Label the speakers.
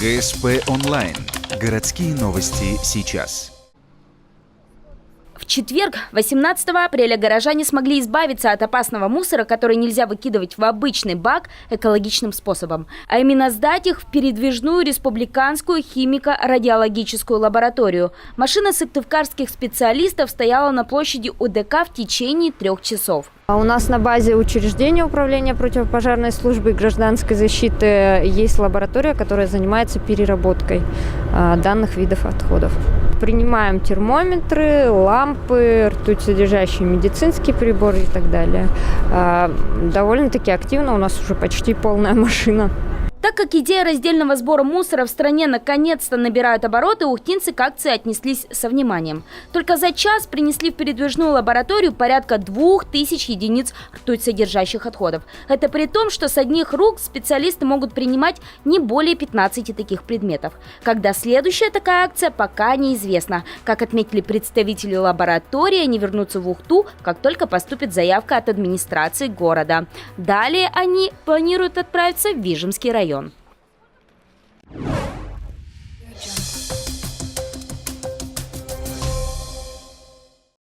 Speaker 1: ГСП онлайн. Городские новости сейчас.
Speaker 2: В четверг, 18 апреля, горожане смогли избавиться от опасного мусора, который нельзя выкидывать в обычный бак экологичным способом, а именно сдать их в передвижную республиканскую химико-радиологическую лабораторию. Машина сыктывкарских специалистов стояла на площади УДК в течение 3 часов.
Speaker 3: У нас на базе учреждения управления противопожарной службы и гражданской защиты есть лаборатория, которая занимается переработкой данных видов отходов. Принимаем термометры, лампы, ртуть-содержащие медицинские приборы и так далее. Довольно-таки активно, у нас уже почти полная машина.
Speaker 2: Так как идея раздельного сбора мусора в стране наконец-то набирает обороты, ухтинцы к акции отнеслись со вниманием. Только за час принесли в передвижную лабораторию порядка 2000 единиц ртуть-содержащих отходов. Это при том, что с одних рук специалисты могут принимать не более 15 таких предметов. Когда следующая такая акция, пока неизвестно. Как отметили представители лаборатории, они вернутся в Ухту, как только поступит заявка от администрации города. Далее они планируют отправиться в Вижемский район.